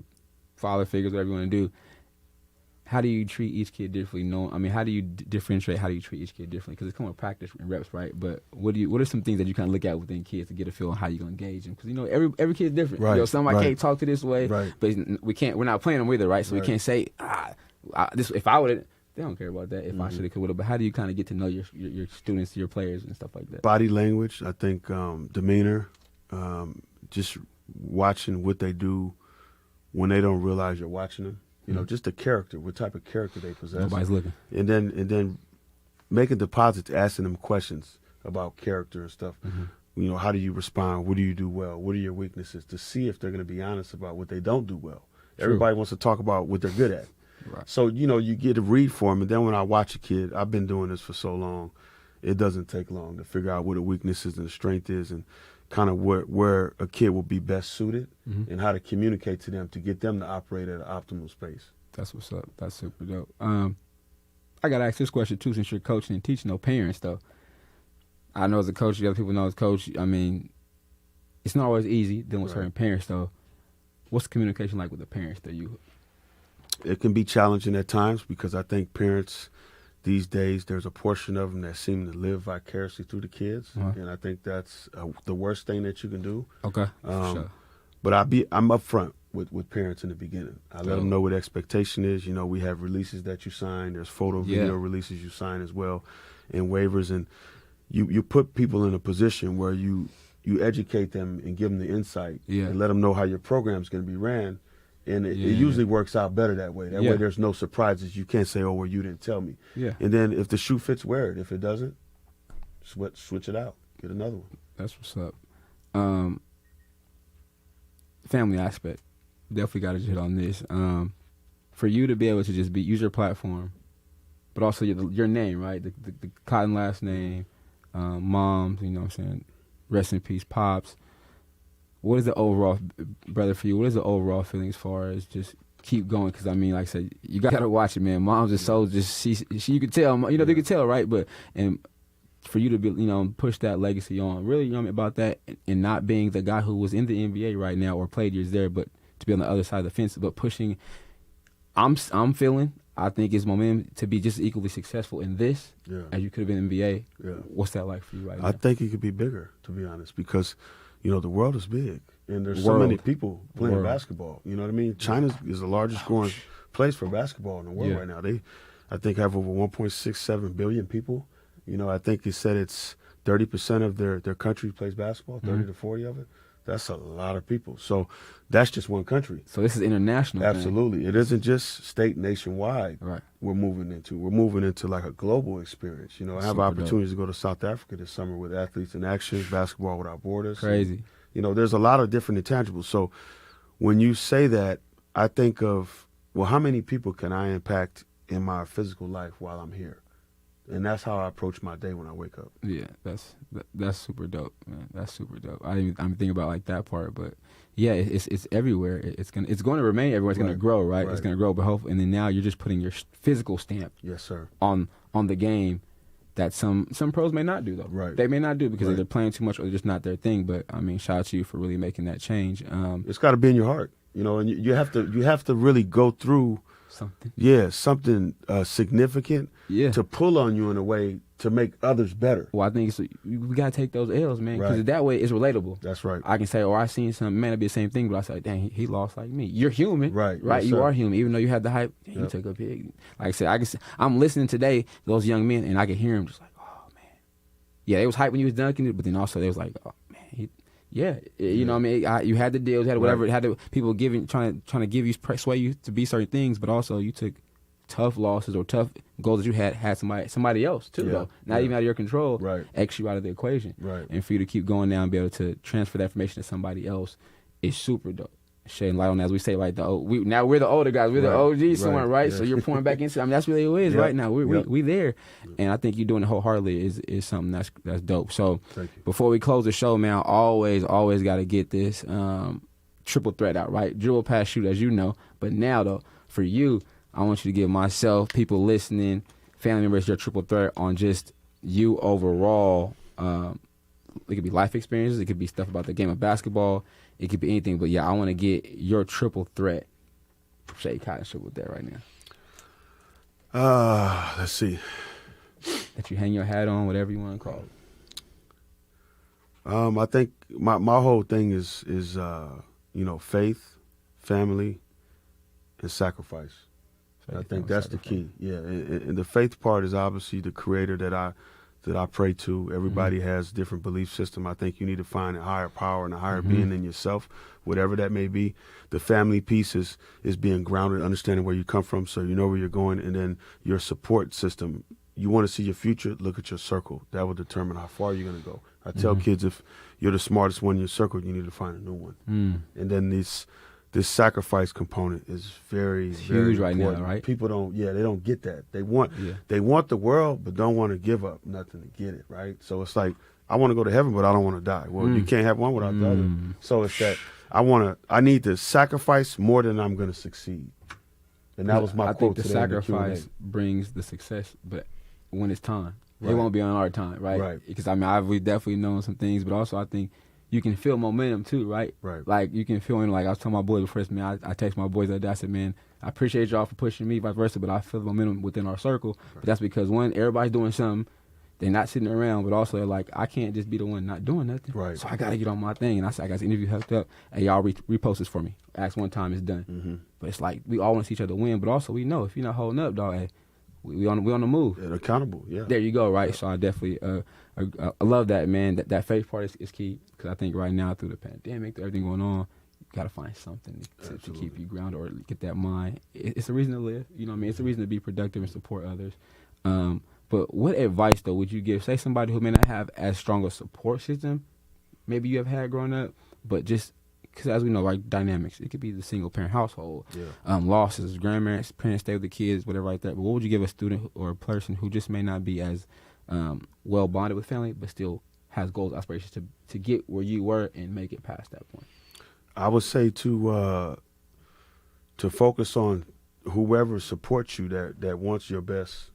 father figures, whatever you want to do. How do you treat each kid differently? How do you differentiate? How do you treat each kid differently? Because it's come with practice and reps, right? But what are some things that you kind of look at within kids to get a feel on how you're gonna engage them? Because you know every kid's different. Right. You know, some I can't talk to this way, right. But we're not playing them either, right? So we can't say this. If I would, they don't care about that. If I should have, could have. But how do you kind of get to know your students, your players, and stuff like that? Body language, I think, demeanor, just watching what they do when they don't realize you're watching them. You know, just the character, what type of character they possess. Nobody's looking. And then making deposits, asking them questions about character and stuff. You know, how do you respond? What do you do well? What are your weaknesses? To see if they're going to be honest about what they don't do well. True. Everybody wants to talk about what they're good at. Right. So, you know, you get a read for them. And then when I watch a kid, I've been doing this for so long, it doesn't take long to figure out what the weaknesses and the strength is, and kind of where a kid will be best suited, and how to communicate to them to get them to operate at an optimal space. That's what's up. That's super dope. I got to ask this question, too, since you're coaching and teaching no parents, though. I know as a coach, the other people know as a coach, it's not always easy dealing with certain parents, though. What's the communication like with the parents that you? It can be challenging at times because I think parents these days, there's a portion of them that seem to live vicariously through the kids, and I think that's the worst thing that you can do. Okay, sure. But I'm upfront with parents in the beginning. I let them know what expectation is. You know, we have releases that you sign. There's video releases you sign as well, and waivers. And you put people in a position where you educate them and give them the insight and let them know how your program's going to be ran. And it usually works out better that way. That way there's no surprises. You can't say, oh, well, you didn't tell me. Yeah. And then if the shoe fits, wear it. If it doesn't, switch it out. Get another one. That's what's up. Family aspect. Definitely got to hit on this. For you to be able to just use your platform, but also your name, right? The Cotton last name, moms, you know what I'm saying? Rest in peace, pops. What is the overall, brother, for you? What is the overall feeling as far as just keep going? Because, I mean, like I said, you got to watch it, man. Mom's is so just, she you could tell, you know, they could tell, right? But, and for you to be, you know, push that legacy on, really, you know what I mean, about that, and not being the guy who was in the NBA right now or played years there, but to be on the other side of the fence, but pushing, I'm feeling, I think it's momentum to be just equally successful in this as you could have been in NBA. Yeah. What's that like for you right now? I think it could be bigger, to be honest, because, you know, the world is big, and there's so many people playing basketball. You know what I mean? China is the largest growing place for basketball in the world right now. They, I think, have over 1.67 billion people. You know, I think it said it's 30% of their country plays basketball, 30 to 40 of it. That's a lot of people. So that's just one country. So this is international. Absolutely. Thing. It isn't just state, nationwide. Right. We're moving into like a global experience. You know, I have opportunities to go to South Africa this summer with Athletes in Action, Basketball Without Borders. Crazy. And, you know, there's a lot of different intangibles. So when you say that, I think of, well, how many people can I impact in my physical life while I'm here? And that's how I approach my day when I wake up. Yeah, that's super dope, man. That's super dope. I'm thinking about like that part, but yeah, it's everywhere. It's going to remain everywhere. It's going to grow, right? It's going to grow, but hopefully, and then now you're just putting your physical stamp, yes, sir, on the game that some pros may not do though. Right. They may not do because they're playing too much or they're just not their thing. But I mean, shout out to you for really making that change. It's got to be in your heart, you know, and you have to really go through something. Yeah, something significant to pull on you in a way to make others better. Well, I think we got to take those L's, man, because that way it's relatable. That's right. I can say, I seen something, man, it'd be the same thing, but I say, dang, he lost like me. You're human. Right. Yes, you are human. Even though you had the hype, you took a big, like I said, I'm listening today, those young men, and I can hear them just like, oh, man. Yeah, they was hype when you was dunking it, but then also they was like, oh, man, you know what I mean? You had the deals, you had whatever, it had the people trying to give you, sway you to be certain things, but also you took tough losses or tough goals that you had somebody else too, though. Not even out of your control, X you out of the equation. Right. And for you to keep going down and be able to transfer that information to somebody else is super dope. Shedding light on that, as we say, like now we're the older guys, we're the OGs somewhere, right? So you're pouring back into. I mean, that's really what it is right now. We there, and I think you doing it wholeheartedly is something that's dope. So before we close the show, man, I always got to get this triple threat out, right? Dribble, pass, shoot, as you know. But now though, for you, I want you to give myself, people listening, family members, your triple threat on just you overall. It could be life experiences, it could be stuff about the game of basketball. It could be anything, but yeah, I want to get your triple threat. Shea Cotton triple threat right now. Let's see. That you hang your hat on, whatever you want to call it. I think my whole thing is faith, family, and sacrifice. I think that's the key. Yeah, and the faith part is obviously the Creator that I pray to. Everybody has different belief system. I think you need to find a higher power and a higher being in yourself, whatever that may be. The family piece is being grounded, understanding where you come from so you know where you're going, and then your support system. You want to see your future, look at your circle. That will determine how far you're going to go. I tell kids, if you're the smartest one in your circle, you need to find a new one. And then this sacrifice component is very, it's very huge right important. now, right? People they don't get that. They want the world, but don't want to give up nothing to get it, right? So it's like, I want to go to heaven, but I don't want to die. Well, you can't have one without the other. So it's that I need to sacrifice more than I'm going to succeed. And that was my quote today. I think the sacrifice brings the success, but when it's time, it won't be on our time, right? Right. Because we've definitely known some things, but also I think you can feel momentum too, right? Right. Like you can feel, like I was telling my boys before this, man, I text my boys that day, I said, man, I appreciate y'all for pushing me, vice versa, but I feel the momentum within our circle. But that's because, one, everybody's doing something, they're not sitting around, but also they're like, I can't just be the one not doing nothing. Right. So I got to get on my thing. And I said, I got this interview hooked up. Hey, y'all repost this for me. Ask one time, it's done. But it's like, we all want to see each other win, but also we know if you're not holding up, dog, hey, we on the move. And accountable, yeah. There you go, right? Yeah. So I definitely I love that, man. That faith part is key, because I think right now through the pandemic, through everything going on, you got to find something to keep you grounded or get that mind. It's a reason to live, you know what I mean? It's a reason to be productive and support others. But what advice, though, would you give, say, somebody who may not have as strong a support system, maybe you have had growing up, but just because as we know, like dynamics, it could be the single parent household, losses, grandparents, parents stay with the kids, whatever like that. But what would you give a student or a person who just may not be as well bonded with family, but still has goals, aspirations to get where you were and make it past that point? I would say to focus on whoever supports you that wants your best,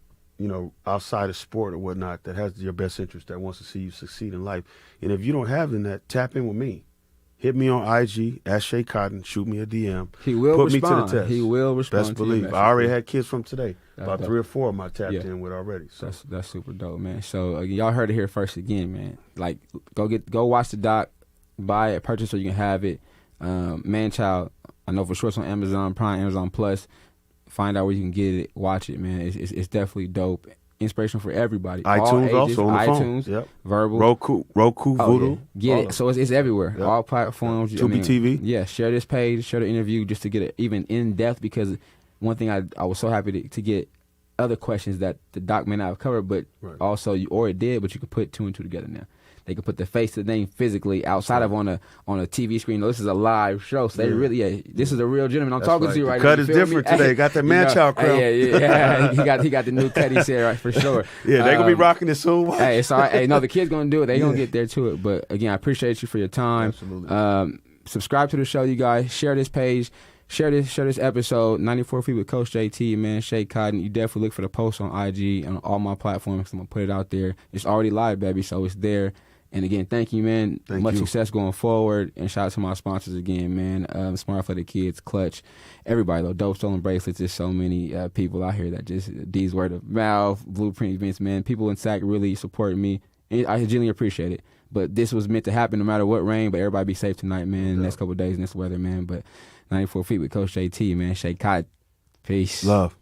outside of sport or whatnot, that has your best interest, that wants to see you succeed in life. And if you don't have that, tap in with me. Hit me on IG, at Shea Cotton, shoot me a DM. He will Put respond. me to the test. He will respond. Best believe. I already had kids from today. About dope. 3 or 4 of them I tapped in with already. So. That's super dope, man. So y'all heard it here first again, man. Like go watch the doc, buy it, purchase so you can have it. Man Child, I know for sure it's on Amazon Prime, Amazon Plus. Find out where you can get it, watch it, man. It's definitely dope. Inspirational for everybody. iTunes ages, also on the iTunes, phone. Yep. Verbal. Roku, Voodoo. Yeah. Get it. So it's everywhere. Yep. All platforms. Tubi TV. Yeah, share this page, share the interview just to get it even in depth, because one thing I was so happy to get other questions that the doc may not have covered, but also or it did, but you could put 2 and 2 together now. They could put the face to the name physically outside of on a TV screen. No, this is a live show, so they really, this is a real gentleman I'm talking to you right now. The cut is different today. Got that Man Child crown. Yeah. he got the new cut. He said right for sure. Yeah, they gonna be rocking it soon. Hey, it's all right. Hey, no, the kids gonna do it. They gonna get there to it. But again, I appreciate you for your time. Absolutely. Subscribe to the show, you guys. Share this page. Share this episode, 94 Feet with Coach JT, man, Shea Cotton. You definitely look for the post on IG and on all my platforms. I'm going to put it out there. It's already live, baby, so it's there. And again, thank you, man. Much success going forward. And shout out to my sponsors again, man. Smart for the Kids, Clutch, everybody, though. Dope Stolen Bracelets. There's so many people out here that just, D's word of mouth, Blueprint events, man. People in SAC really support me. And I genuinely appreciate it. But this was meant to happen no matter what rain. But everybody be safe tonight, man. Next couple of days in this weather, man. But 94 Feet with Coach JT, man. Shea Cotton. Peace. Love.